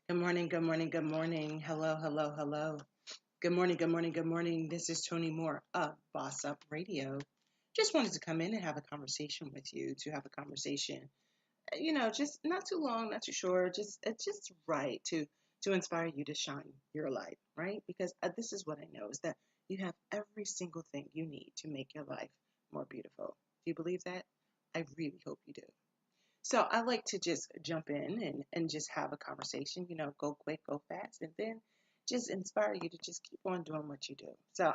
Good morning, good morning, good morning. Hello, hello, hello. Good morning, good morning, good morning. This is Toni Moore of Boss Up Radio. Just wanted to come in and have a conversation with you, to have a conversation, just not too long, not too short, just it's just right to inspire you to shine your light, right? Because this is what I know is that you have every single thing you need to make your life more beautiful. Do you believe that? I really hope you do. So I like to just jump in and just have a conversation, go quick, go fast, and then just inspire you to just keep on doing what you do. So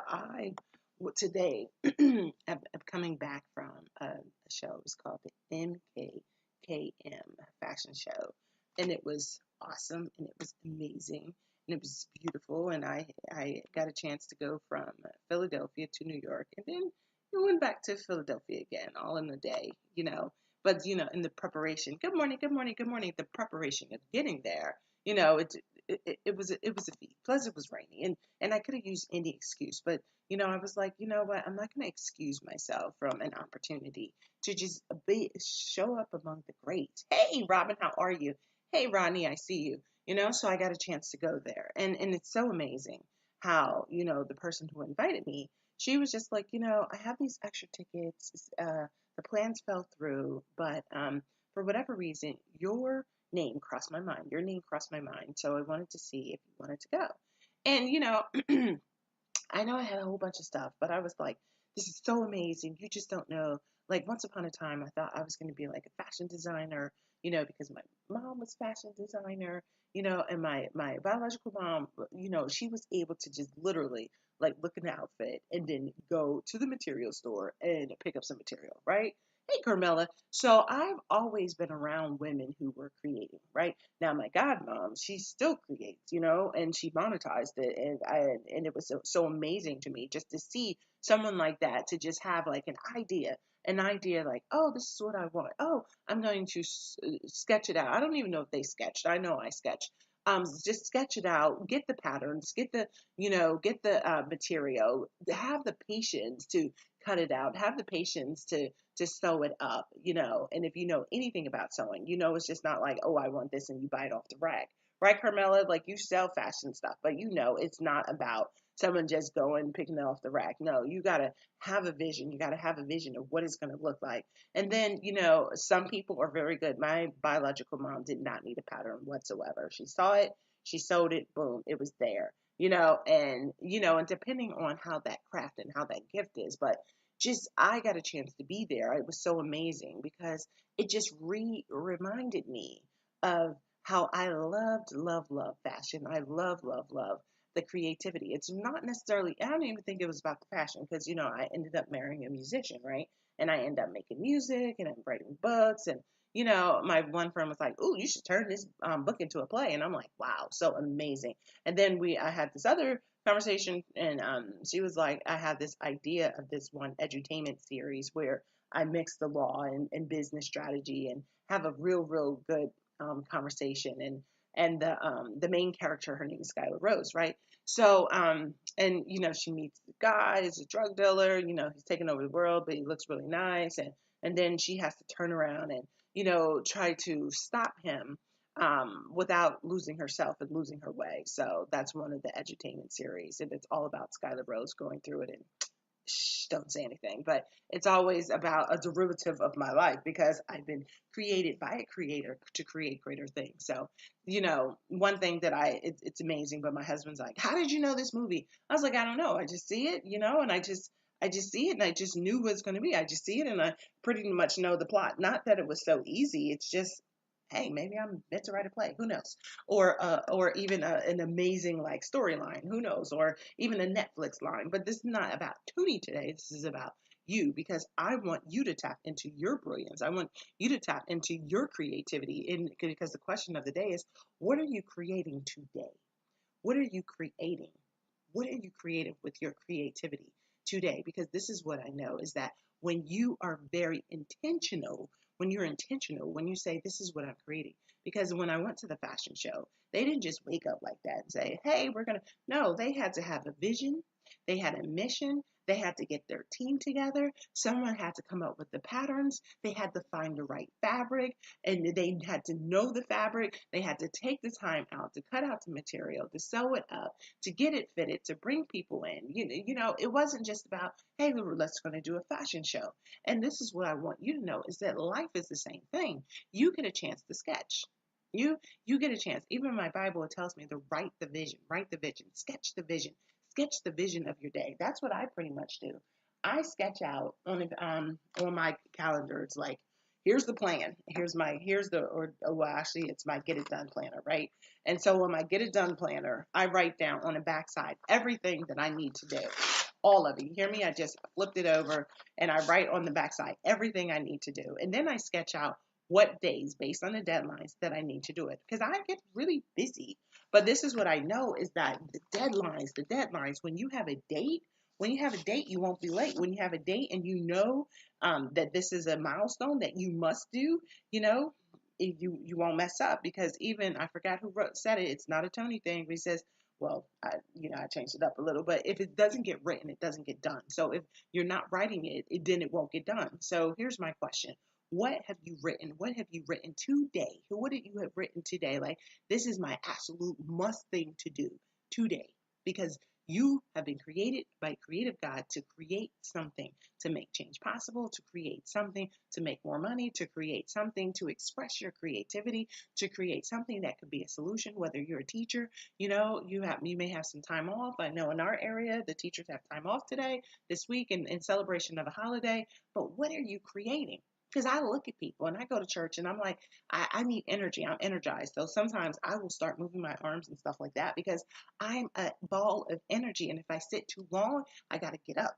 today, I'm coming back from a show. It's called the MKKM Fashion Show. And it was awesome and it was amazing and it was beautiful. And I got a chance to go from Philadelphia to New York and then we went back to Philadelphia again, all in a day. But in the preparation, good morning, good morning, good morning. The preparation of getting there, it was a feat. Plus, it was rainy, and I could have used any excuse, but I was like, you know what? I'm not going to excuse myself from an opportunity to just show up among the greats. Hey, Robin, how are you? Hey, Ronnie, I see you. So I got a chance to go there, and it's so amazing how the person who invited me, she was just like, I have these extra tickets. The plans fell through, but for whatever reason, your name crossed my mind. Your name crossed my mind. So I wanted to see if you wanted to go. And, I know I had a whole bunch of stuff, but I was like, this is so amazing. You just don't know. Like, once upon a time, I thought I was going to be like a fashion designer, because my mom was fashion designer, and my biological mom, she was able to just literally like look at an outfit and then go to the material store and pick up some material, right? Hey, Carmela. So I've always been around women who were creating, right? Now my godmom, she still creates, and she monetized it, and it was so amazing to me just to see someone like that to just have like an idea like, oh, this is what I want. Oh, I'm going to sketch it out. I don't even know if they sketched. I know I sketched. Just sketch it out, get the patterns, get the material, have the patience to cut it out, have the patience to sew it up, and if you know anything about sewing, it's just not like, oh, I want this and you buy it off the rack. Right, Carmela? Like you sell fashion stuff, but it's not about someone just going picking it off the rack. No, you gotta have a vision. You gotta have a vision of what it's gonna look like. And then, some people are very good. My biological mom did not need a pattern whatsoever. She saw it, she sewed it, boom, it was there. And depending on how that craft and how that gift is, but just I got a chance to be there. It was so amazing because it just reminded me of how I loved, love, love fashion. I love, love, love the creativity. It's not necessarily, I don't even think it was about the fashion because, I ended up marrying a musician, right? And I ended up making music and I'm writing books. And, my one friend was like, "Ooh, you should turn this book into a play." And I'm like, wow, so amazing. And then I had this other conversation and she was like, I had this idea of this one edutainment series where I mix the law and business strategy and have a real good conversation, and the main character, her name is Skylar Rose, right? So and she meets the guy, he's a drug dealer, he's taking over the world, but he looks really nice, and then she has to turn around and try to stop him without losing herself and losing her way. So that's one of the edutainment series, and it's all about Skylar Rose going through it. And shh, don't say anything, but it's always about a derivative of my life because I've been created by a creator to create greater things. So, one thing that it's amazing, but my husband's like, how did you know this movie? I was like, I don't know. I just see it, and I just see it and I just knew what it's going to be. I just see it and I pretty much know the plot. Not that it was so easy. It's just, hey, maybe I'm meant to write a play. Who knows? Or even an amazing like storyline. Who knows? Or even a Netflix line. But this is not about Toonie today. This is about you because I want you to tap into your brilliance. I want you to tap into your creativity. Because the question of the day is, what are you creating today? What are you creating? What are you creating with your creativity today? Because this is what I know is that when you are very intentional, when you're intentional, when you say, this is what I'm creating. Because when I went to the fashion show, they didn't just wake up like that and say, hey, we're going to. No, they had to have a vision. They had a mission. They had to get their team together. Someone had to come up with the patterns. They had to find the right fabric, and they had to know the fabric. They had to take the time out to cut out the material, to sew it up, to get it fitted, to bring people in. It wasn't just about, hey, let's going to do a fashion show. And this is what I want you to know is that life is the same thing. You get a chance to sketch. You get a chance. Even in my Bible, it tells me to write the vision, sketch the vision of your day. That's what I pretty much do. I sketch out on my calendar. It's like, here's the plan. Well, actually, it's my get it done planner, right? And so on my get it done planner, I write down on the backside everything that I need to do. All of it. You hear me? I just flipped it over and I write on the backside everything I need to do. And then I sketch out what days based on the deadlines that I need to do it, because I get really busy. But this is what I know is that the deadlines, when you have a date, you won't be late. When you have a date and you know that this is a milestone that you must do, you won't mess up, because even I forgot who said it. It's not a Tony thing. But he says, well, I changed it up a little, but if it doesn't get written, it doesn't get done. So if you're not writing then it won't get done. So here's my question. What have you written? What have you written today? What did you have written today? Like, this is my absolute must thing to do today, because you have been created by creative God to create something, to make change possible, to create something, to make more money, to create something, to express your creativity, to create something that could be a solution. Whether you're a teacher, you may have some time off. I know in our area, the teachers have time off today, this week, in celebration of a holiday. But what are you creating? Because I look at people and I go to church and I'm like, I need energy. I'm energized. So sometimes I will start moving my arms and stuff like that, because I'm a ball of energy. And if I sit too long, I got to get up,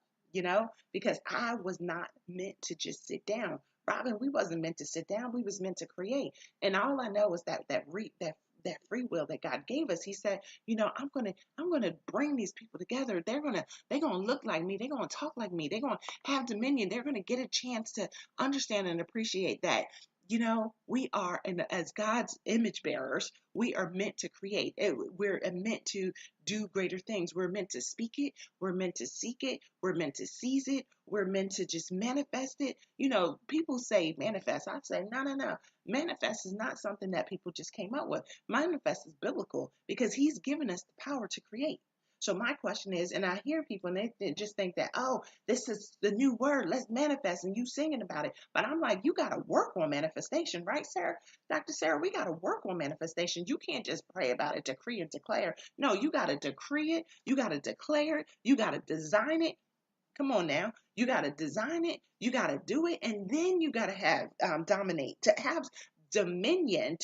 because I was not meant to just sit down. Robin, we wasn't meant to sit down. We was meant to create. And all I know is that free will that God gave us. He said, I'm gonna bring these people together. They're gonna look like me. They're gonna talk like me. They're gonna have dominion. They're gonna get a chance to understand and appreciate that. We are, and as God's image bearers, we are meant to create. We're meant to do greater things. We're meant to speak it. We're meant to seek it. We're meant to seize it. We're meant to just manifest it. People say manifest. I say, no, no, no. Manifest is not something that people just came up with. Manifest is biblical, because he's given us the power to create. So my question is, and I hear people and they just think that, oh, this is the new word, let's manifest, and you singing about it. But I'm like, you got to work on manifestation, right, Sarah? Dr. Sarah, we got to work on manifestation. You can't just pray about it, decree and declare. No, you got to decree it. You got to declare it. You got to design it. Come on now. You got to design it. You got to do it. And then you got to have dominate, to have dominion.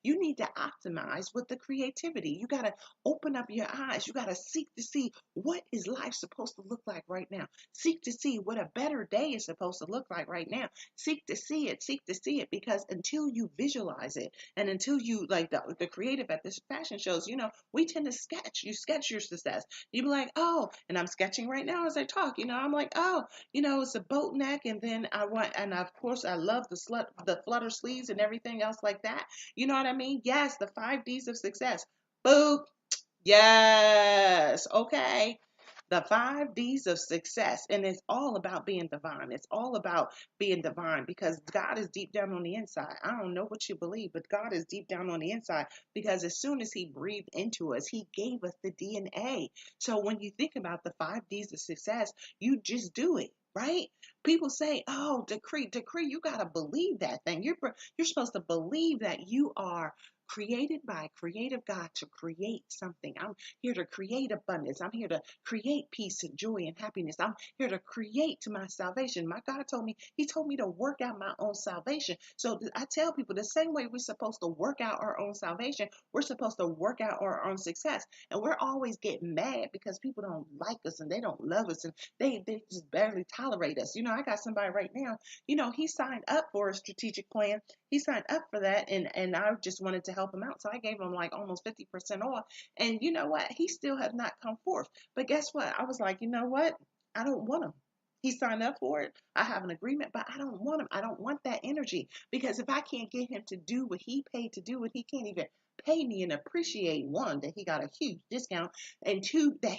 You need to optimize with the creativity. You got to open up your eyes. You got to seek to see, what is life supposed to look like right now. Seek to see what a better day is supposed to look like right now. Seek to see it, because until you visualize it, and until you, like the creative at this fashion shows, we tend to sketch. You sketch your success. You be like, oh, and I'm sketching right now as I talk. I'm like, oh, it's a boat neck, and then and of course I love the flutter sleeves and everything else like that. You know what I mean? Yes, the 5 Ds of success. Boop. Yes. Okay. The 5 Ds of success. And it's all about being divine. It's all about being divine, because God is deep down on the inside. I don't know what you believe, but God is deep down on the inside, because as soon as he breathed into us, he gave us the DNA. So when you think about the 5 Ds of success, you just do it. Right? People say, oh, decree. You got to believe that thing. You're supposed to believe that you are created by a creative God to create something. I'm here to create abundance. I'm here to create peace and joy and happiness. I'm here to create to my salvation. My God he told me to work out my own salvation. So I tell people, the same way we're supposed to work out our own salvation, we're supposed to work out our own success. And we're always getting mad because people don't like us and they don't love us and they just barely tolerate us. I got somebody right now, he signed up for a strategic plan. He signed up for that, and I just wanted to help him out. So I gave him like almost 50% off. And you know what? He still has not come forth. But guess what? I was like, you know what? I don't want him. He signed up for it. I have an agreement, but I don't want him. I don't want that energy because if I can't get him to do what he paid to do, and he can't even pay me and appreciate, one, that he got a huge discount, and two, that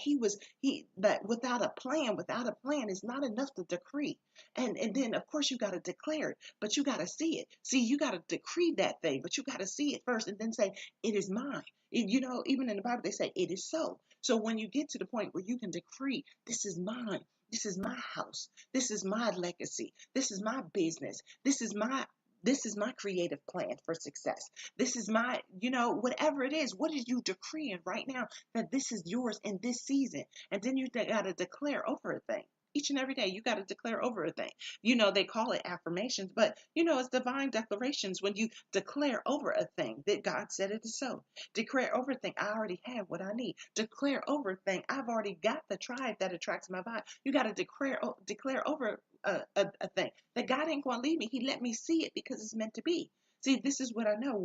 that without a plan is not enough to decree. And then of course you got to declare it, but you got to see it. See, you got to decree that thing, but you got to see it first and then say, it is mine. Even in the Bible, they say it is so. So when you get to the point where you can decree, this is mine. This is my house. This is my legacy. This is my business. This is my creative plan for success. This is my, whatever it is, what are you decreeing right now that this is yours in this season? And then you got to declare over a thing. Each and every day, you got to declare over a thing. They call it affirmations, but it's divine declarations when you declare over a thing that God said it is so. Declare over a thing, I already have what I need. Declare over a thing, I've already got the tribe that attracts my vibe. You got to declare over a thing that God ain't going to leave me. He let me see it because it's meant to be. See, this is what I know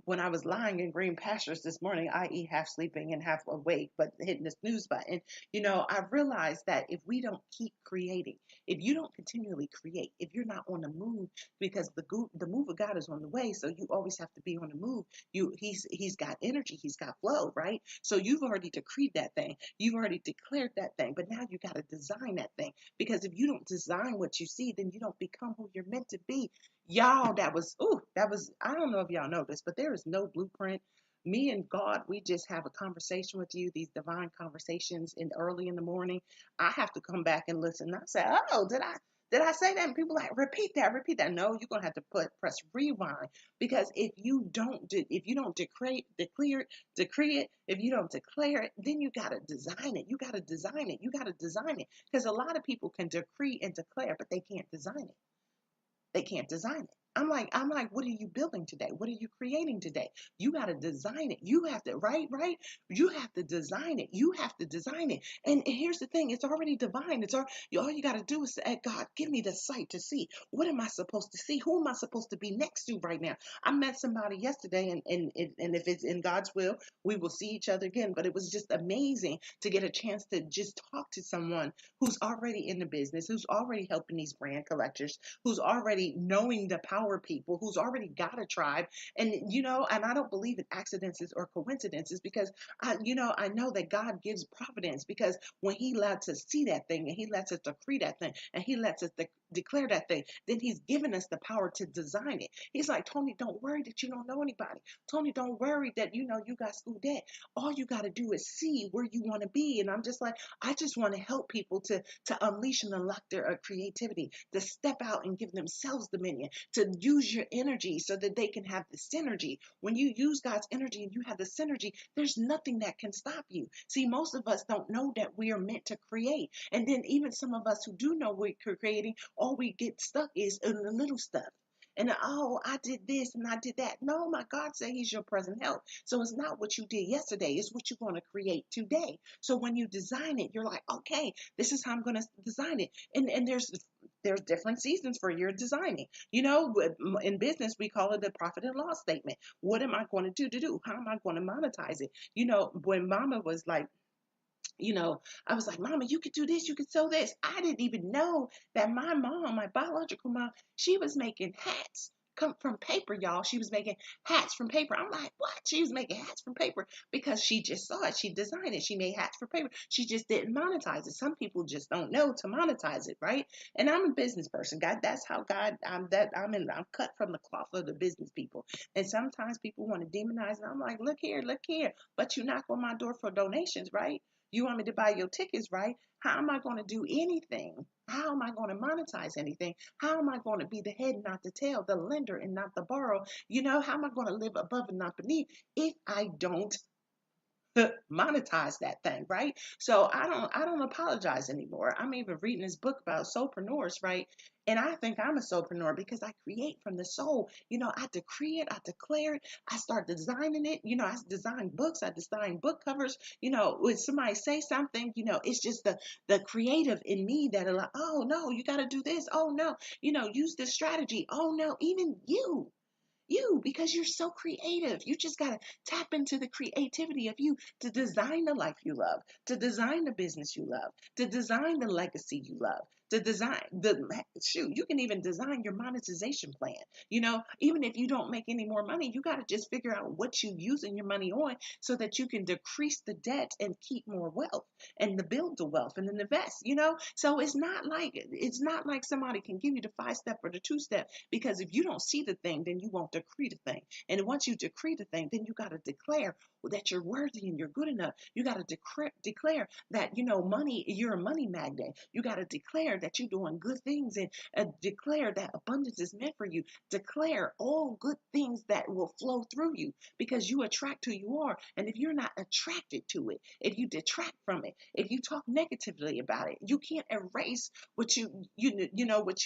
when I was lying in green pastures this morning, i.e., half sleeping and half awake, but hitting the snooze button, I realized that if we don't keep creating, if you don't continually create, if you're not on the move, because the move of God is on the way, so you always have to be on the move. He's got energy, he's got flow, right? So you've already decreed that thing, you've already declared that thing, but now you got to design that thing, because if you don't design what you see, then you don't become who you're meant to be. Y'all, I don't know if y'all know this, but there is no blueprint. Me and God, we just have a conversation with you, these divine conversations early in the morning. I have to come back and listen. I say, oh, did I say that? And people like, repeat that, repeat that. No, you're gonna have to press rewind, because if you don't decree it, if you don't declare it, then you gotta design it. You gotta design it. You gotta design it. Because a lot of people can decree and declare, but they can't design it. They can't design it. I'm like, what are you building today? What are you creating today? You got to design it. You have to, right? You have to design it. You have to design it. And here's the thing, it's already divine. All you got to do is say, God, give me the sight to see. What am I supposed to see? Who am I supposed to be next to right now? I met somebody yesterday, and if it's in God's will, we will see each other again. But it was just amazing to get a chance to just talk to someone who's already in the business, who's already helping these brand collectors, who's already knowing the power people, who's already got a tribe. And I don't believe in accidents or coincidences, because I know that God gives providence, because when he lets us see that thing, and he lets us decree that thing, and he lets us declare that thing, then he's given us the power to design it. He's like, Toni, don't worry that you don't know anybody. Toni, don't worry that you got school debt. All you got to do is see where you want to be. And I'm just like, I just want to help people to unleash and unlock their creativity, to step out and give themselves dominion, to use your energy so that they can have the synergy. When you use God's energy and you have the synergy, there's nothing that can stop you. See, most of us don't know that we are meant to create. And then even some of us who do know we're creating, all we get stuck is in the little stuff. And oh, I did this and I did that. No, my God said he's your present help. So it's not what you did yesterday, it's what you're going to create today. So when you design it, you're like, okay, this is how I'm going to design it. And there's different seasons for your designing. In business, we call it the profit and loss statement. What am I going to do? How am I going to monetize it? When mama was like, I was like, Mama, you could do this, you could sew this. I didn't even know that my mom, my biological mom, she was making hats come from paper, y'all. She was making hats from paper. I'm like, what? She was making hats from paper because she just saw it. She designed it. She made hats for paper. She just didn't monetize it. Some people just don't know to monetize it, right? And I'm a business person. God, that's how God. I'm cut from the cloth of the business people. And sometimes people want to demonize, and I'm like, look here, but you knock on my door for donations, right? You want me to buy your tickets, right? How am I going to do anything? How am I going to monetize anything? How am I going to be the head, not the tail, the lender and not the borrower? How am I going to live above and not beneath if I don't monetize that thing, right? So I don't apologize anymore. I'm even reading this book about soulpreneurs, right? And I think I'm a soulpreneur because I create from the soul. I decree it, I declare it, I start designing it. I design books, I design book covers. When somebody say something, it's just the creative in me that are like, oh no, you got to do this. Oh no, use this strategy. Oh no, even you, because because you're so creative. You just got to tap into the creativity of you to design the life you love, to design the business you love, to design the legacy you love, to design you can even design your monetization plan. Even if you don't make any more money, you got to just figure out what you using your money on so that you can decrease the debt and keep more wealth and to build the wealth and then invest. So it's not like somebody can give you the 5 step or the 2 step, because if you don't see the thing, then you won't decree the thing. And once you decree the thing, then you got to declare that you're worthy and you're good enough. You got to declare that money, you're a money magnet. You got to declare that you're doing good things, and declare that abundance is meant for you. Declare all good things that will flow through you, because you attract who you are. And if you're not attracted to it, if you detract from it, if you talk negatively about it, you can't erase what you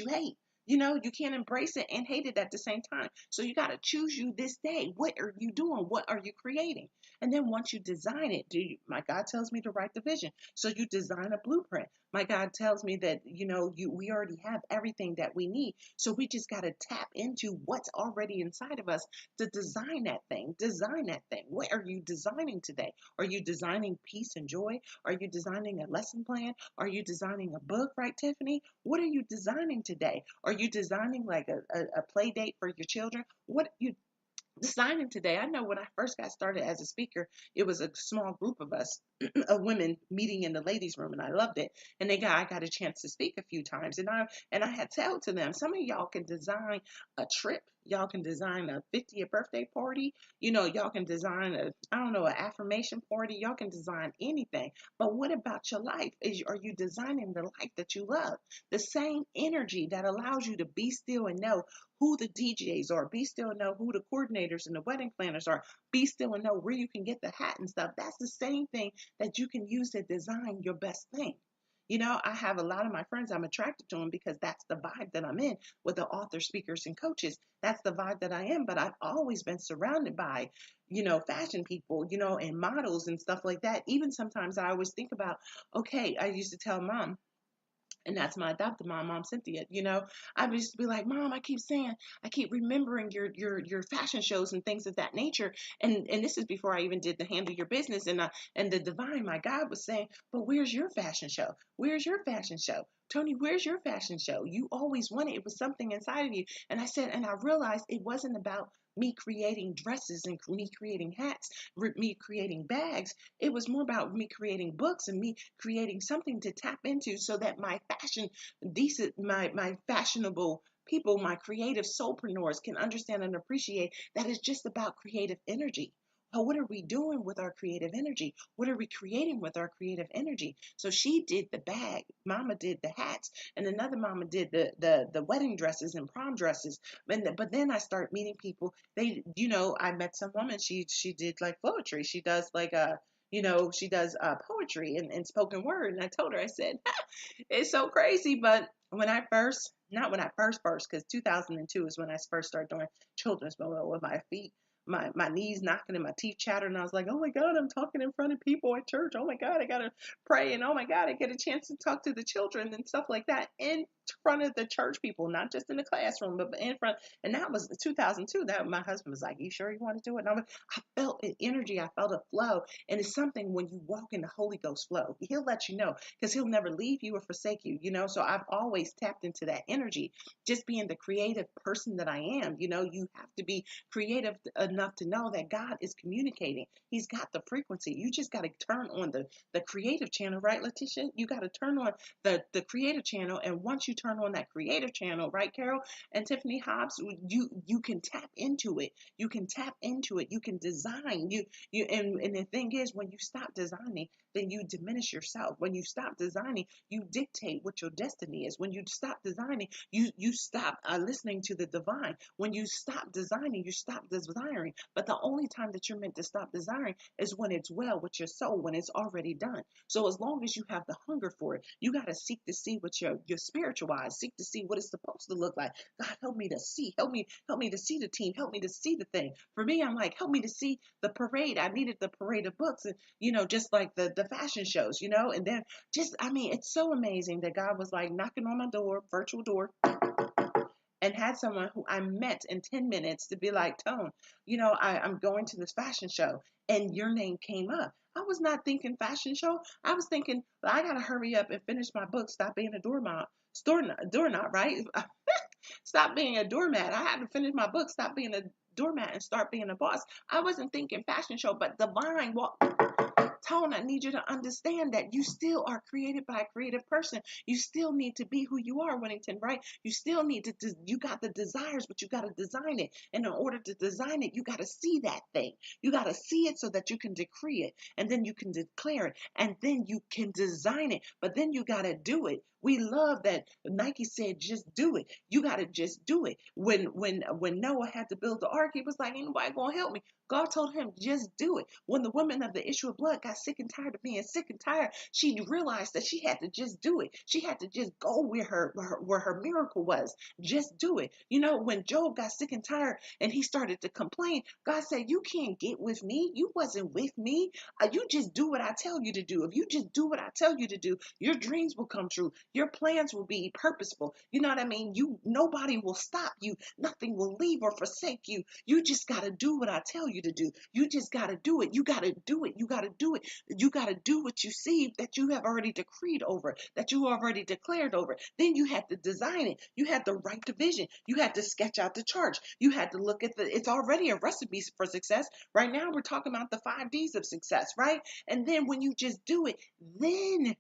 hate. You can't embrace it and hate it at the same time. So you got to choose you this day. What are you doing? What are you creating? And then once you design it, my God tells me to write the vision. So you design a blueprint. My God tells me that, we already have everything that we need. So we just got to tap into what's already inside of us to design that thing. Design that thing. What are you designing today? Are you designing peace and joy? Are you designing a lesson plan? Are you designing a book, right, Tiffany? What are you designing today? Are you designing like a play date for your children? What you designing today? I know when I first got started as a speaker, it was a small group of us, of women meeting in the ladies' room, and I loved it. And I got a chance to speak a few times, and I had told to them, some of y'all can design a trip. Y'all can design a 50th birthday party. Y'all can design I don't know, an affirmation party. Y'all can design anything. But what about your life? Are you designing the life that you love? The same energy that allows you to be still and know who the DJs are, be still and know who the coordinators and the wedding planners are, be still and know where you can get the hat and stuff. That's the same thing that you can use to design your best thing. I have a lot of my friends, I'm attracted to them because that's the vibe that I'm in with the authors, speakers, and coaches. That's the vibe that I am. But I've always been surrounded by, fashion people, and models and stuff like that. Even sometimes I always think about, okay, I used to tell mom, and that's my adopted mom, Cynthia. I used to be like, Mom, I keep remembering your fashion shows and things of that nature. And this is before I even did the Handle Your Business, and the divine, my God, was saying, but where's your fashion show? Where's your fashion show? Toni, where's your fashion show? You always wanted it. Was something inside of you. And I said, and I realized it wasn't about me creating dresses and me creating hats, me creating bags. It was more about me creating books and me creating something to tap into so that my fashionable people, my creative soulpreneurs can understand and appreciate that it's just about creative energy. What are we doing with our creative energy? What are we creating with our creative energy? So she did the bag, mama did the hats, and another mama did the wedding dresses and prom dresses. But then I start meeting people. I met some woman, she did like poetry. She does like she does poetry and spoken word. And I told her, I said, it's so crazy. But not when I first, because 2002 is when I first started doing children's book with my feet. My knees knocking and my teeth chattering. And I was like, oh my God, I'm talking in front of people at church. Oh my God, I got to pray. And oh my God, I get a chance to talk to the children and stuff like that in front of the church people, not just in the classroom, but in front. And that was 2002. That my husband was like, you sure you want to do it? And I felt an energy. I felt a flow. And it's something when you walk in the Holy Ghost flow, he'll let you know, because he'll never leave you or forsake you, So I've always tapped into that energy, just being the creative person that I am. You have to be creative enough to know that God is communicating. He's got the frequency. You just got to turn on the creative channel, right, Letitia? You got to turn on the creative channel. And once you turn on that creative channel, right, Carol and Tiffany Hobbs, you can tap into it. You can tap into it. You can design. And the thing is, when you stop designing, then you diminish yourself. When you stop designing, you dictate what your destiny is. When you stop designing, you stop listening to the divine. When you stop designing, you stop desiring. But the only time that you're meant to stop desiring is when it's well with your soul, when it's already done. So as long as you have the hunger for it, you got to seek to see with your spiritual eyes, seek to see what it's supposed to look like. God, help me to see. Help me to see the team. Help me to see the thing. For me, I'm like, help me to see the parade. I needed the parade of books, and just like the fashion shows, and then it's so amazing that God was like knocking on my door, virtual door, and had someone who I met in 10 minutes to be like, Tone, I'm going to this fashion show and your name came up. I was not thinking fashion show. I was thinking, well, I got to hurry up and finish my book, stop being a doorknob, right? Stop being a doormat. I had to finish my book, stop being a doormat and start being a boss. I wasn't thinking fashion show, but divine walk. Tone, I need you to understand that you still are created by a creative person. You still need to be who you are, Winnington, right? You still need to, you got the desires, but you got to design it. And in order to design it, you got to see that thing. You got to see it so that you can decree it. And then you can declare it. And then you can design it. But then you got to do it. We love that Nike said, just do it. You got to just do it. When Noah had to build the ark, he was like, ain't nobody going to help me. God told him, just do it. When the woman of the issue of blood got sick and tired of being sick and tired, she realized that she had to just do it. She had to just go where her miracle was. Just do it. When Job got sick and tired and he started to complain, God said, you can't get with me. You wasn't with me. You just do what I tell you to do. If you just do what I tell you to do, your dreams will come true. Your plans will be purposeful. You know what I mean? Nobody will stop you. Nothing will leave or forsake you. You just got to do what I tell you to do. You just got to do it. You got to do it. You got to do it. You got to do what you see that you have already decreed over, that you already declared over. Then you had to design it. You had to write the vision. You had to sketch out the charts. You had to look at it's already a recipe for success. Right now, we're talking about the 5 Ds of success, right? And then when you just do it, then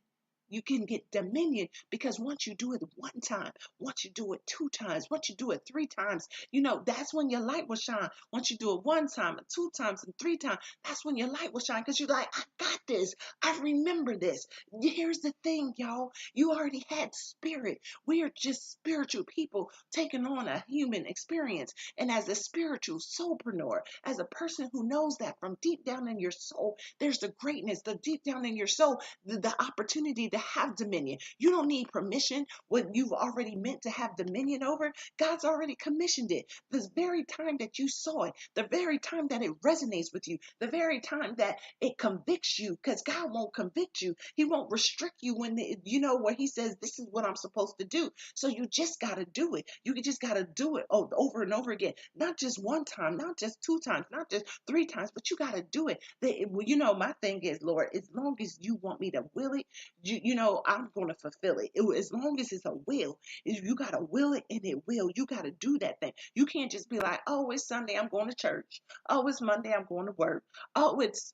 you can get dominion, because once you do it one time, once you do it 2 times, once you do it 3 times, that's when your light will shine. Once you do it 1 time, and 2 times, and 3 times, that's when your light will shine, because you're like, I got this. I remember this. Here's the thing, y'all. You already had spirit. We are just spiritual people taking on a human experience. And as a spiritual soulpreneur, as a person who knows that from deep down in your soul, there's the greatness, the deep down in your soul, the opportunity to have dominion. You don't need permission. What you've already meant to have dominion over, God's already commissioned it. The very time that you saw it, the very time that it resonates with you, the very time that it convicts you, because God won't convict you. He won't restrict you where he says, this is what I'm supposed to do. So you just got to do it. You just got to do it over and over again. Not just 1 time, not just 2 times, not just 3 times, but you got to do it. My thing is, Lord, as long as you want me to will it, I'm going to fulfill it. As long as it's a will, you got to will it and it will. You got to do that thing. You can't just be like, oh, it's Sunday, I'm going to church. Oh, it's Monday, I'm going to work. Oh, it's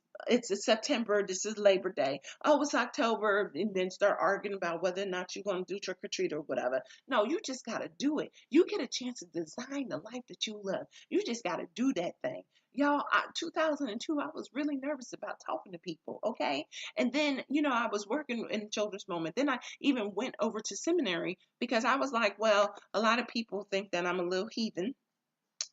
a September, this is Labor Day. Oh, it's October, and then start arguing about whether or not you're going to do trick or treat or whatever. No, you just got to do it. You get a chance to design the life that you love. You just got to do that thing. Y'all, 2002, I was really nervous about talking to people, okay? And then, I was working in children's moment. Then I even went over to seminary because I was like, well, a lot of people think that I'm a little heathen,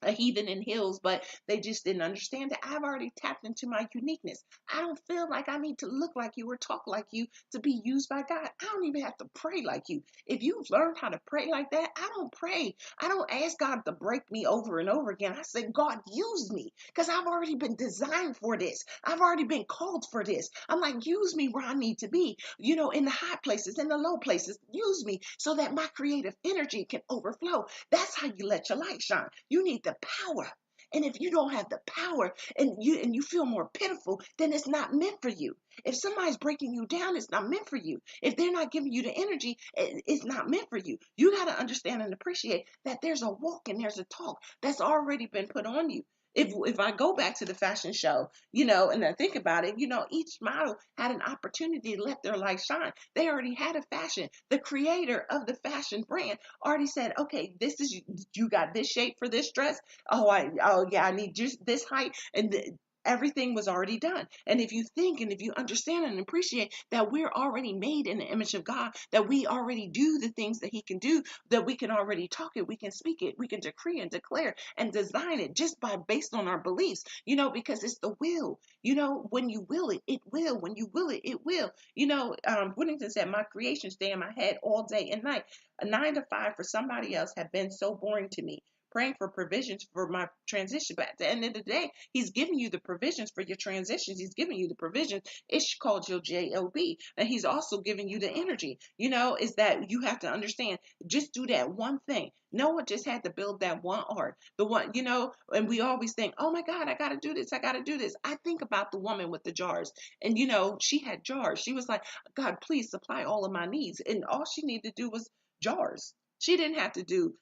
a heathen in heels, but they just didn't understand that I've already tapped into my uniqueness. I don't feel like I need to look like you or talk like you to be used by God. I don't even have to pray like you. If you've learned how to pray like that, I don't pray. I don't ask God to break me over and over again. I say, God, use me, because I've already been designed for this. I've already been called for this. I'm like, use me where I need to be, in the high places, in the low places. Use me so that my creative energy can overflow. That's how you let your light shine. You need the power. And if you don't have the power and you feel more pitiful, then it's not meant for you. If somebody's breaking you down, it's not meant for you. If they're not giving you the energy, it's not meant for you. You got to understand and appreciate that there's a walk and there's a talk that's already been put on you. If I go back to the fashion show, and I think about it, each model had an opportunity to let their light shine. They already had a fashion. The creator of the fashion brand already said, okay, this is, you got this shape for this dress. Oh yeah, I need just this height. And everything was already done. And if you think and if you understand and appreciate that we're already made in the image of God, that we already do the things that he can do, that we can already talk it, we can speak it, we can decree and declare and design it just by based on our beliefs, because it's the will. When you will it, it will. When you will it, it will. Whittington said, my creations stay in my head all day and night. A 9 to 5 for somebody else have been so boring to me. praying for provisions for my transition. But at the end of the day, he's giving you the provisions for your transitions. He's giving you the provisions. It's called your job. And he's also giving you the energy. Is that you have to understand, just do that one thing. Noah just had to build that one ark. The one, and we always think, oh my God, I got to do this. I got to do this. I think about the woman with the jars. And, she had jars. She was like, God, please supply all of my needs. And all she needed to do was jars. She didn't have to do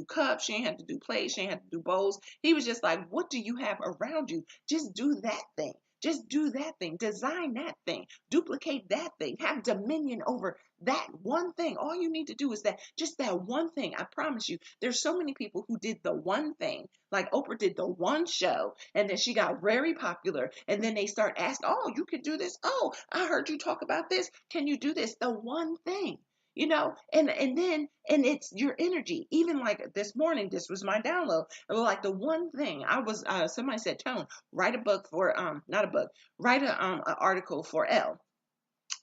cups. She didn't have to do plates. She didn't have to do bowls. He was just like, what do you have around you? Just do that thing. Just do that thing. Design that thing. Duplicate that thing. Have dominion over that one thing. All you need to do is just that one thing. I promise you, there's so many people who did the one thing. Like Oprah did the one show, and then she got very popular. And then they start asking, oh, you could do this. Oh, I heard you talk about this. Can you do this? The one thing. And it's your energy. Even like this morning, this was my download. It was like the one thing I was, somebody said, Tone, write a book for, not a book, write an article for Elle.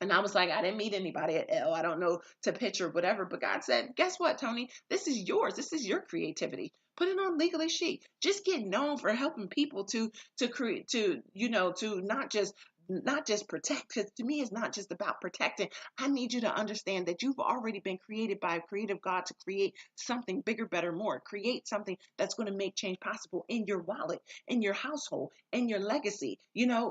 And I was like, I didn't meet anybody at Elle. I don't know to pitch or whatever. But God said, guess what, Toni? This is yours. This is your creativity. Put it on Legally Chic. Just get known for helping people to create, to not just protect, because to me it's not just about protecting. I need you to understand that you've already been created by a creative God to create something bigger, better, more. Create something that's going to make change possible in your wallet, in your household, in your legacy.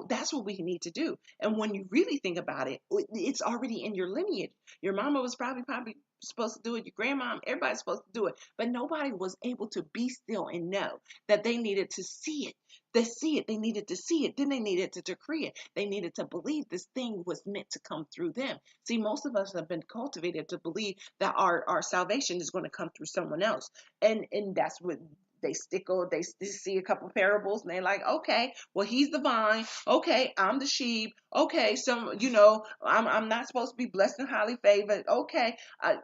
That's what we need to do. And when you really think about it, it's already in your lineage. Your mama was probably supposed to do it. Your grandma, everybody's supposed to do it. But nobody was able to be still and know that they needed to see it. They see it. They needed to see it. Then they needed to decree it. They needed to believe this thing was meant to come through them. See, most of us have been cultivated to believe that our salvation is going to come through someone else. And that's what they see a couple parables and they're like, okay, well, he's the vine. Okay, I'm the sheep. Okay, I'm not supposed to be blessed and highly favored. Okay,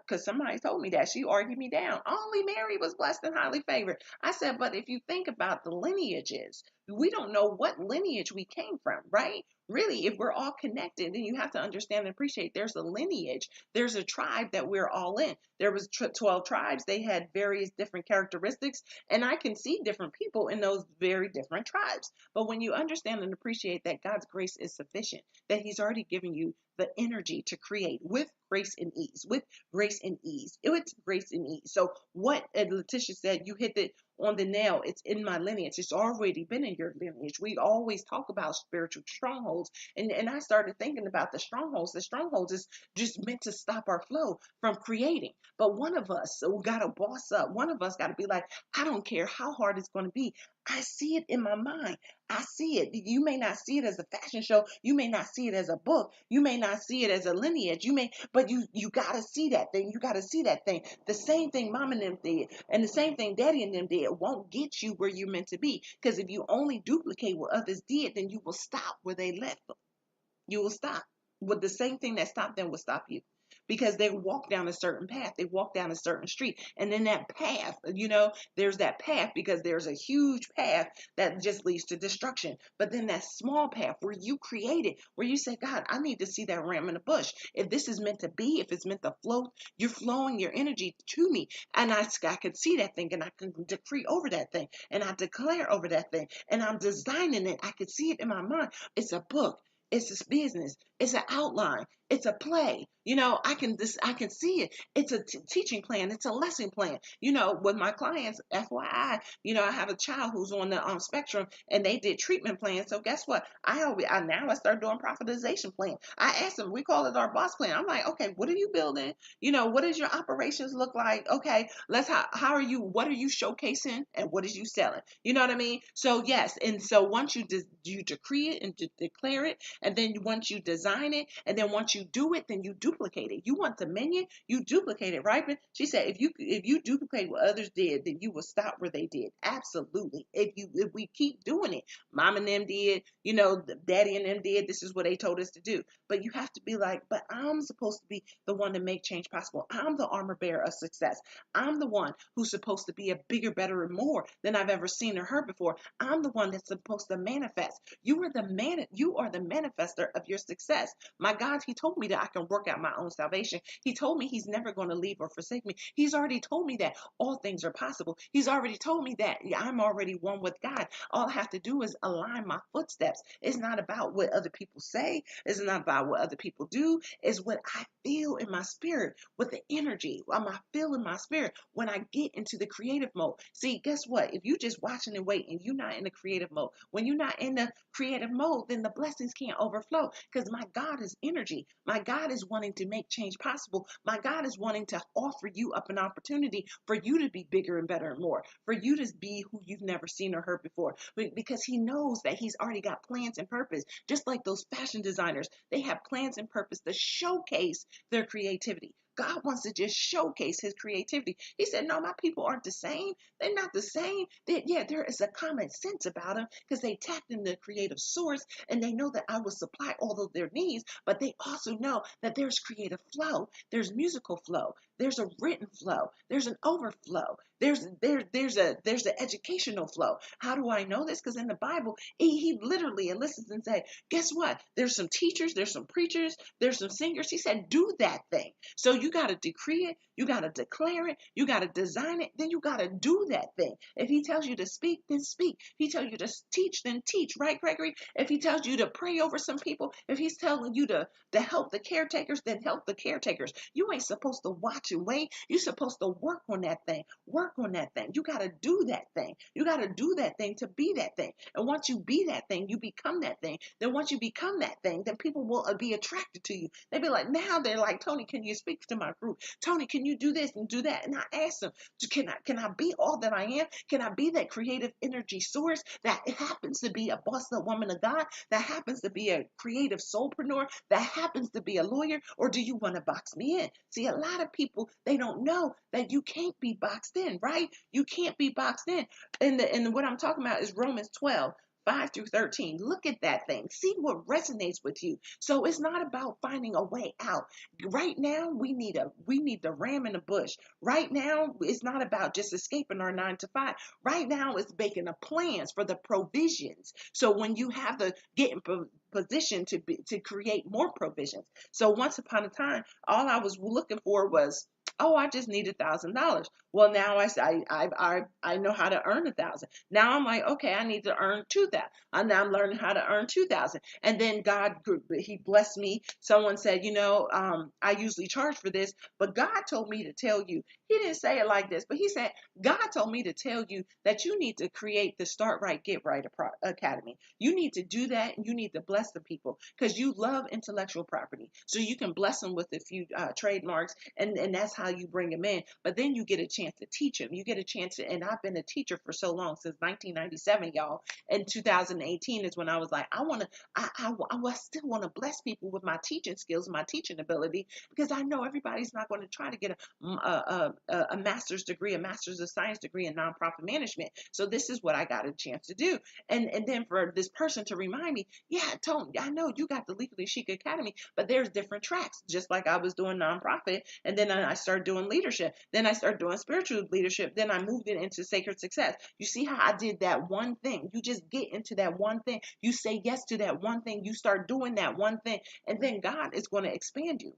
because somebody told me that. She argued me down. Only Mary was blessed and highly favored. I said, but if you think about the lineages, we don't know what lineage we came from, right? Really, if we're all connected, then you have to understand and appreciate there's a lineage. There's a tribe that we're all in. There was 12 tribes. They had various different characteristics, and I can see different people in those very different tribes. But when you understand and appreciate that God's grace is sufficient, that he's already given you the energy to create with grace and ease, with grace and ease. It's grace and ease. So what Letitia said, you hit it on the nail. It's in my lineage. It's already been in your lineage. We always talk about spiritual strongholds. And I started thinking about the strongholds. The strongholds is just meant to stop our flow from creating. But one of us, so we got to boss up. One of us got to be like, I don't care how hard it's going to be. I see it in my mind. I see it. You may not see it as a fashion show. You may not see it as a book. You may not see it as a lineage. But you got to see that thing. You got to see that thing. The same thing mom and them did, and the same thing daddy and them did won't get you where you're meant to be. Because if you only duplicate what others did, then you will stop where they left them. You will stop. With the same thing that stopped them will stop you. Because they walk down a certain path, they walk down a certain street, and then that path, there's that path because there's a huge path that just leads to destruction. But then that small path where you created, where you say, God, I need to see that ram in the bush. If this is meant to be, if it's meant to flow, you're flowing your energy to me, and I can see that thing, and I can decree over that thing, and I declare over that thing, and I'm designing it. I can see it in my mind. It's a book. It's a business. It's an outline. It's a play. I can see it. It's a teaching plan. It's a lesson plan. With my clients, FYI, I have a child who's on the spectrum, and they did treatment plans. So guess what? I start doing profitization plan. I asked them. We call it our boss plan. I'm like, okay, what are you building? What does your operations look like? Okay, how are you? What are you showcasing, and what is you selling? You know what I mean? So yes, and so once you decree it and declare it, and then once you design it, and then once you do it, then you duplicate it. You want dominion, you duplicate it, right? But she said, if you duplicate what others did, then you will stop where they did. Absolutely. If we keep doing it, mom and them did, daddy and them did. This is what they told us to do. But you have to be like, but I'm supposed to be the one to make change possible. I'm the armor bearer of success. I'm the one who's supposed to be a bigger, better, and more than I've ever seen or heard before. I'm the one that's supposed to manifest. You are the manifester of your success. success. My God, he told me that I can work out my own salvation. He told me he's never going to leave or forsake me. He's already told me that all things are possible. He's already told me that I'm already one with God. All I have to do is align my footsteps. It's not about what other people say. It's not about what other people do. It's what I feel in my spirit, with the energy I feel in my spirit when I get into the creative mode. See, guess what? If you just watching and waiting, you're not in the creative mode. When you're not in the creative mode, then the blessings can't overflow, because my God is energy. My God is wanting to make change possible. My God is wanting to offer you up an opportunity for you to be bigger and better and more, for you to be who you've never seen or heard before, because he knows that he's already got plans and purpose. Just like those fashion designers, they have plans and purpose to showcase their creativity. God wants to just showcase his creativity. He said, no, my people aren't the same. They're not the same. Yeah, there is a common sense about them, because they tapped in the creative source, and they know that I will supply all of their needs, but they also know that there's creative flow. There's musical flow. There's a written flow. There's an overflow. There's an educational flow. How do I know this? Because in the Bible, he literally enlists and said, guess what? There's some teachers, there's some preachers, there's some singers. He said, do that thing. So you got to decree it, you got to declare it, you got to design it, then you got to do that thing. If he tells you to speak, then speak. If he tells you to teach, then teach, right, Gregory? If he tells you to pray over some people, if he's telling you to help the caretakers, then help the caretakers. You ain't supposed to watch and wait. You're supposed to work on that thing. Work on that thing. You got to do that thing. You got to do that thing to be that thing. And once you be that thing, you become that thing. Then once you become that thing, then people will be attracted to you. They'll be like, now they're like, Toni, can you speak to my group? Toni, can you do this and do that? And I ask them, can I be all that I am? Can I be that creative energy source that happens to be a boss, a woman of God, that happens to be a creative soulpreneur, that happens to be a lawyer? Or do you want to box me in? See, a lot of people, they don't know that you can't be boxed in, right? You can't be boxed in. And what I'm talking about is Romans 12. 5 through 13. Look at that thing. See what resonates with you. So it's not about finding a way out. Right now, we need the ram in the bush. Right now, it's not about just escaping our 9 to 5. Right now, it's making the plans for the provisions. So when you have to get in position to create more provisions. So once upon a time, all I was looking for was, oh, I just need $1,000. Well, now I know how to earn 1,000. Now I'm like, okay, I need to earn 2,000. And now I'm learning how to earn 2,000. And then God, he blessed me. Someone said, I usually charge for this, but God told me to tell you. He didn't say it like this, but he said, God told me to tell you that you need to create the Start Right, Get Right Academy. You need to do that, and you need to bless the people, because you love intellectual property. So you can bless them with a few trademarks, and that's how you bring them in. But then you get a chance to teach them. You get a chance to, and I've been a teacher for so long, since 1997, y'all. And 2018 is when I was like, I still want to bless people with my teaching skills, my teaching ability, because I know everybody's not going to try to get a master's degree, a master's of science degree in nonprofit management. So this is what I got a chance to do. And then for this person to remind me, yeah, Toni, I know you got the Legally Chic Academy, but there's different tracks, just like I was doing nonprofit. And then I started doing leadership. Then I started doing spiritual leadership. Then I moved it into sacred success. You see how I did that one thing? You just get into that one thing. You say yes to that one thing. You start doing that one thing. And then God is going to expand you.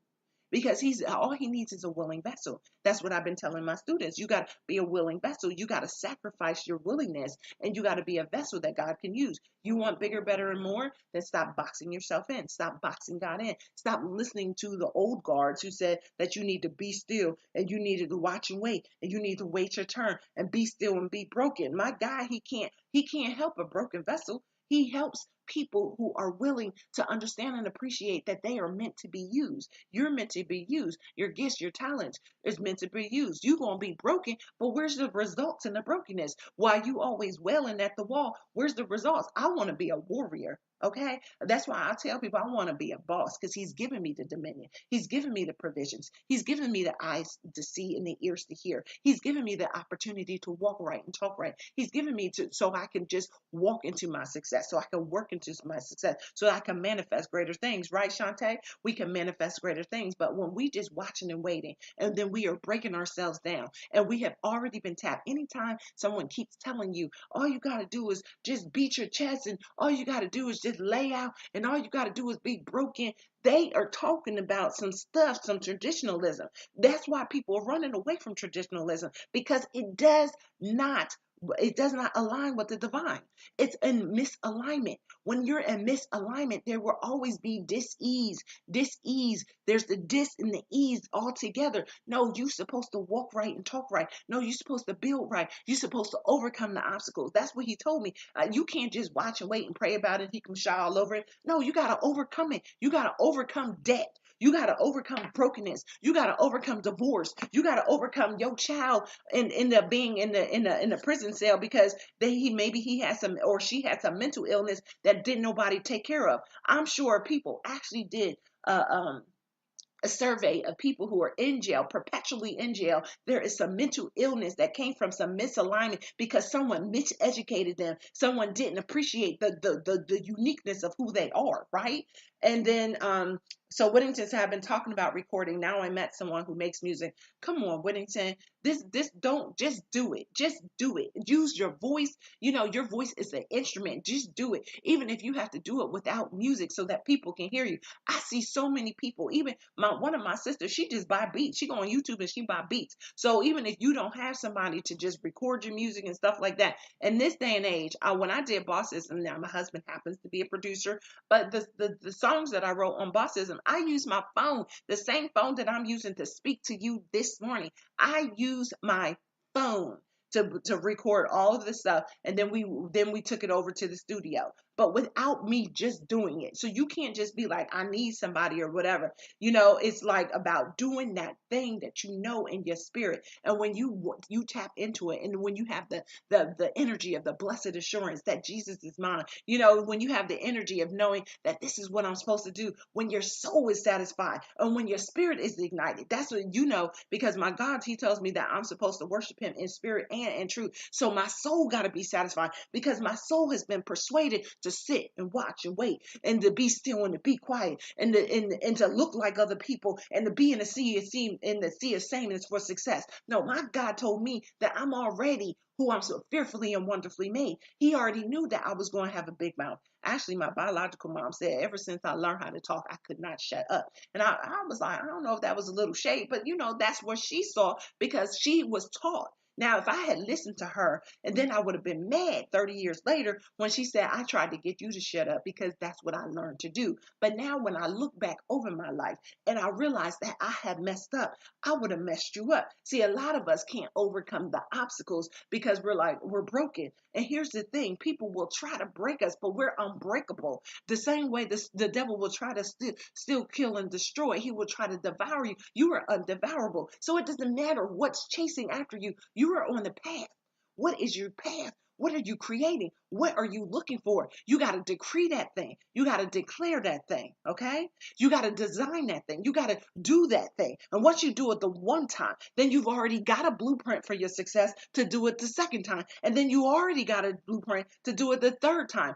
Because all he needs is a willing vessel. That's what I've been telling my students. You got to be a willing vessel. You got to sacrifice your willingness, and you got to be a vessel that God can use. You want bigger, better, and more? Then stop boxing yourself in. Stop boxing God in. Stop listening to the old guards who said that you need to be still, and you needed to watch and wait, and you need to wait your turn, and be still and be broken. My God, he can't help a broken vessel. He helps people who are willing to understand and appreciate that they are meant to be used. You're meant to be used. Your gifts, your talents is meant to be used. You're going to be broken, but where's the results in the brokenness? While you always wailing at the wall, where's the results? I want to be a warrior. Okay, that's why I tell people I want to be a boss, because he's given me the dominion. He's given me the provisions. He's given me the eyes to see and the ears to hear. He's given me the opportunity to walk right and talk right. He's given me so I can just walk into my success, so I can work into my success so I can manifest greater things, right, Shantae? We can manifest greater things. But when we just watching and waiting, and then we are breaking ourselves down, and we have already been tapped. Anytime someone keeps telling you, all you got to do is just beat your chest, and all you got to do is just lay out, and all you got to do is be broken, they are talking about some stuff, some traditionalism. That's why people are running away from traditionalism, because not it does not align with the divine. It's in misalignment. When you're in misalignment, there will always be dis-ease. There's the dis and the ease all together. No, you're supposed to walk right and talk right. No, you're supposed to build right. You're supposed to overcome the obstacles. That's what he told me. You can't just watch and wait and pray about it. He can shy all over it. No, you got to overcome it. You got to overcome debt. You got to overcome brokenness. You got to overcome divorce. You got to overcome your child and end up being in the prison cell because maybe he had some, or she had some mental illness that didn't nobody take care of. I'm sure people actually did a survey of people who are in jail, perpetually in jail. There is some mental illness that came from some misalignment because someone miseducated them. Someone didn't appreciate the uniqueness of who they are, right? And then, so Whittington said, I've been talking about recording. Now I met someone who makes music. Come on, Whittington. This don't just do it. Just do it. Use your voice. You know, your voice is an instrument. Just do it. Even if you have to do it without music so that people can hear you. I see so many people, even one of my sisters, she just buy beats. She go on YouTube and she buy beats. So even if you don't have somebody to just record your music and stuff like that, in this day and age, when I did Bossism, now my husband happens to be a producer, but the songs that I wrote on Bossism, I use my phone, the same phone that I'm using to speak to you this morning. I use my phone to record all of this stuff, and then we took it over to the studio, but without me just doing it. So you can't just be like, I need somebody or whatever. You know, it's like about doing that thing that you know in your spirit, and when you tap into it, and when you have the energy of the blessed assurance that Jesus is mine, you know, when you have the energy of knowing that this is what I'm supposed to do, when your soul is satisfied and when your spirit is ignited, that's what you know, because my God, he tells me that I'm supposed to worship him in spirit and in truth. So my soul got to be satisfied, because my soul has been persuaded to sit and watch and wait and to be still and to be quiet and to look like other people and to be in the sea of sameness for success. No, my God told me that I'm already who I'm so fearfully and wonderfully made. He already knew that I was going to have a big mouth. Actually, my biological mom said ever since I learned how to talk, I could not shut up. And I was like, I don't know if that was a little shade, but you know, that's what she saw because she was taught. Now, if I had listened to her, and then I would have been mad 30 years later when she said, I tried to get you to shut up because that's what I learned to do. But now when I look back over my life and I realize that I had messed up, I would have messed you up. See, a lot of us can't overcome the obstacles because we're broken. And here's the thing, people will try to break us, but we're unbreakable. The same way the devil will try to still kill and destroy. He will try to devour you. You are undevourable. So it doesn't matter what's chasing after you. You are on the path. What is your path? What are you creating? What are you looking for? You got to decree that thing. You got to declare that thing. Okay? You got to design that thing. You got to do that thing. And once you do it the one time, then you've already got a blueprint for your success to do it the second time. And then you already got a blueprint to do it the third time.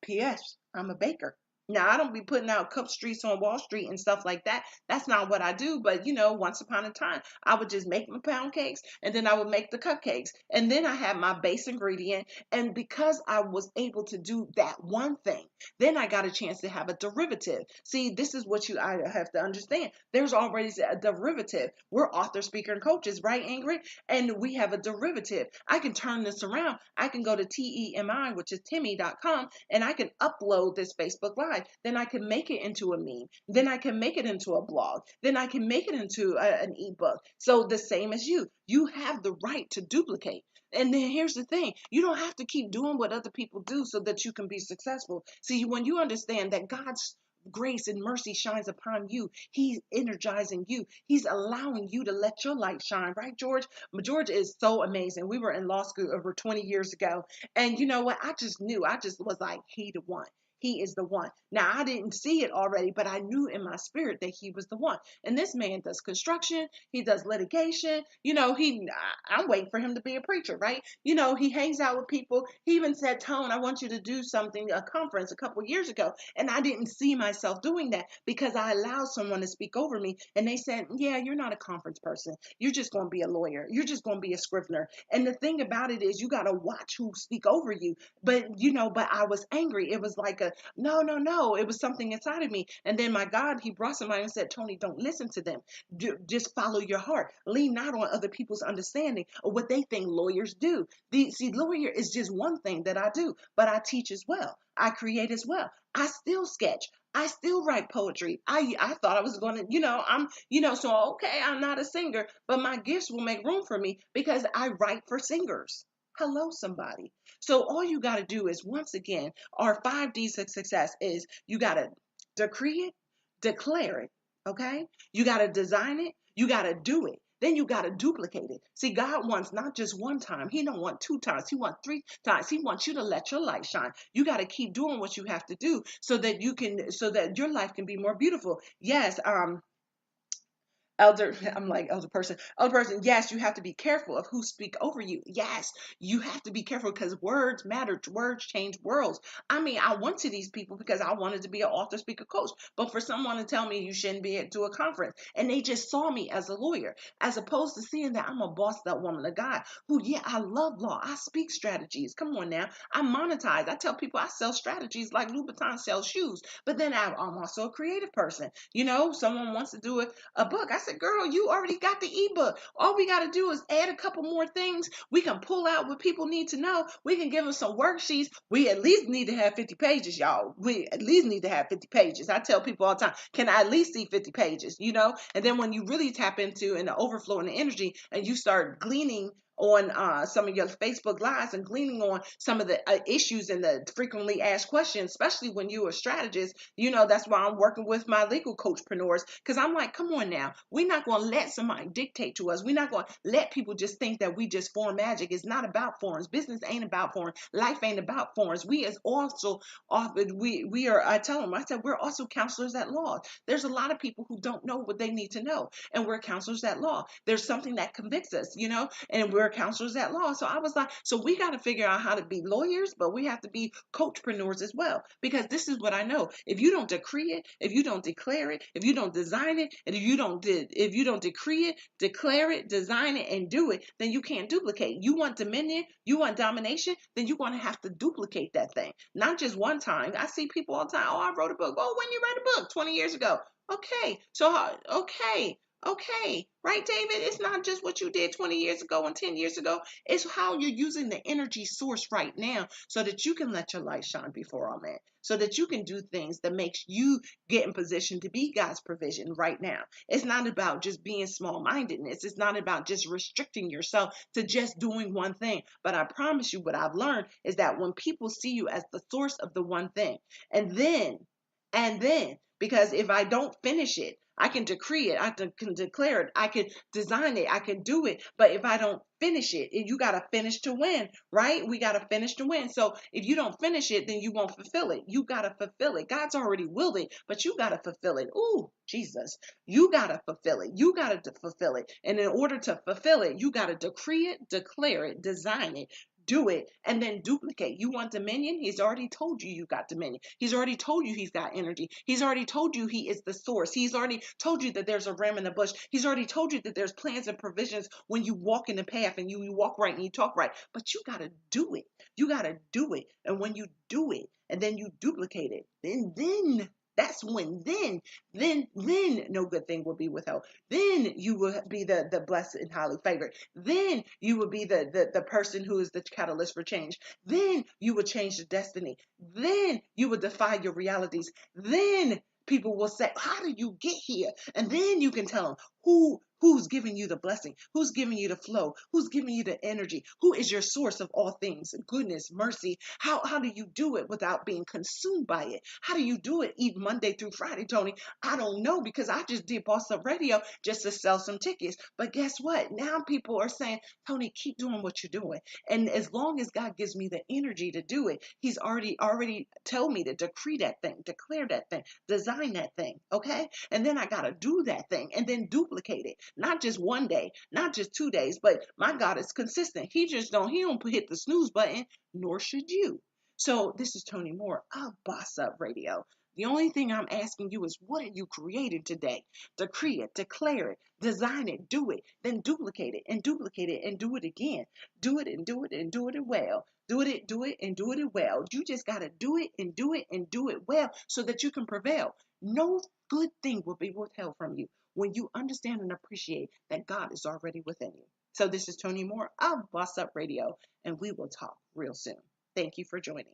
P.S. I'm a baker. Now, I don't be putting out cup streets on Wall Street and stuff like that. That's not what I do. But, you know, once upon a time, I would just make my pound cakes and then I would make the cupcakes. And then I had my base ingredient. And because I was able to do that one thing, then I got a chance to have a derivative. See, this is what I have to understand. There's already a derivative. We're author, speaker, and coaches, right, Ingrid? And we have a derivative. I can turn this around. I can go to TEMI, which is Timmy.com, and I can upload this Facebook Live. Then I can make it into a meme. Then I can make it into a blog. Then I can make it into an ebook. So the same as you have the right to duplicate. And then here's the thing, you don't have to keep doing what other people do so that you can be successful. See, when you understand that God's grace and mercy shines upon you, he's energizing you. He's allowing you to let your light shine, right, George? George is so amazing. We were in law school over 20 years ago. And you know what? I just was like, he the one. he is the one. Now, I didn't see it already, but I knew in my spirit that he was the one. And this man does construction, he does litigation. I'm waiting for him to be a preacher, right? He hangs out with people. He even said, Tone, I want you to do something, a conference a couple years ago. And I didn't see myself doing that because I allowed someone to speak over me. And they said, yeah, you're not a conference person. You're just going to be a lawyer. You're just going to be a scrivener. And the thing about it is you got to watch who speak over you. But I was angry. It was like no, no, no. It was something inside of me. And then my God, he brought somebody and said, Toni, don't listen to them. Just follow your heart. Lean not on other people's understanding or what they think lawyers do. Lawyer is just one thing that I do, but I teach as well. I create as well. I still sketch. I still write poetry. I thought I was going to, so okay, I'm not a singer, but my gifts will make room for me because I write for singers. Hello, somebody. So all you got to do is, once again, our 5Ds of success is you got to decree it, declare it, okay? You got to design it, you got to do it. Then you got to duplicate it. See, God wants not just one time. He don't want 2 times. He wants 3 times. He wants you to let your light shine. You got to keep doing what you have to do so that your life can be more beautiful. Yes, elder person, yes, you have to be careful of who speak over you. Yes, you have to be careful because words matter. Words change worlds. I mean, I went to these people because I wanted to be an author, speaker, coach, but for someone to tell me you shouldn't be to a conference, and they just saw me as a lawyer, as opposed to seeing that I'm a boss, that woman of God who, yeah, I love law. I speak strategies. Come on now. I monetize. I tell people I sell strategies like Louboutin sells shoes, but then I'm also a creative person. Someone wants to do a book. I said, girl, you already got the ebook. All we got to do is add a couple more things. We can pull out what people need to know. We can give them some worksheets. We at least need to have 50 pages, y'all. We at least need to have 50 pages. I tell people all the time, can I at least see 50 pages, And then when you really tap into and the overflow and the energy and you start gleaning on some of your Facebook lives and gleaning on some of the issues and the frequently asked questions, especially when you're a strategist, that's why I'm working with my legal coachpreneurs, because I'm like, come on now, we're not going to let somebody dictate to us. We're not going to let people just think that we just form magic. It's not about forms. Business ain't about forms. Life ain't about forms. We as also we are, I tell them, I said, we're also counselors at law. There's a lot of people who don't know what they need to know, and we're counselors at law. There's something that convicts us, and we're counselors at law. So I was like, so we got to figure out how to be lawyers, but we have to be coachpreneurs as well, because this is what I know. If you don't decree it, if you don't declare it, if you don't design it, and if you don't decree it, declare it, design it, and do it, then you can't duplicate. You want dominion, you want domination, then you're going to have to duplicate that thing. Not just one time. I see people all the time, oh, I wrote a book. Oh, when you write a book? 20 years ago. Okay. Okay, right, David? It's not just what you did 20 years ago and 10 years ago. It's how you're using the energy source right now so that you can let your light shine before all men, so that you can do things that makes you get in position to be God's provision right now. It's not about just being small-mindedness. It's not about just restricting yourself to just doing one thing. But I promise you, what I've learned is that when people see you as the source of the one thing, and then, because if I don't finish it, I can decree it, I can declare it, I can design it, I can do it. But if I don't finish it, you got to finish to win, right? We got to finish to win. So if you don't finish it, then you won't fulfill it. You got to fulfill it. God's already willed it, but you got to fulfill it. Ooh, Jesus, you got to fulfill it. You got to fulfill it. And in order to fulfill it, you got to decree it, declare it, design it, do it, and then duplicate. You want dominion? He's already told you got dominion. He's already told you he's got energy. He's already told you he is the source. He's already told you that there's a ram in the bush. He's already told you that there's plans and provisions when you walk in the path and you walk right and you talk right. But you got to do it. You got to do it. And when you do it and then you duplicate it, then that's when then no good thing will be withheld. Then you will be the blessed and highly favored. Then you will be the person who is the catalyst for change. Then you will change the destiny. Then you will defy your realities. Then people will say, how did you get here? And then you can tell them, Who's giving you the blessing? Who's giving you the flow? Who's giving you the energy? Who is your source of all things? Goodness, mercy. How do you do it without being consumed by it? How do you do it eat Monday through Friday, Toni? I don't know, because I just did Boss Up Radio just to sell some tickets. But guess what? Now people are saying, Toni, keep doing what you're doing. And as long as God gives me the energy to do it, He's already told me to decree that thing, declare that thing, design that thing. Okay. And then I got to do that thing and then duplicate it. Not just one day, not just 2 days, but my God is consistent. He don't hit the snooze button, nor should you. So this is Toni Moore of Boss Up Radio. The only thing I'm asking you is, what are you creating today? Decree it, declare it, design it, do it, then duplicate it and duplicate it and do it again. Do it and do it and do it well. Do it and do it well. You just got to do it and do it and do it well so that you can prevail. No good thing will be withheld from you when you understand and appreciate that God is already within you. So this is Toni Moore of Boss Up Radio, and we will talk real soon. Thank you for joining.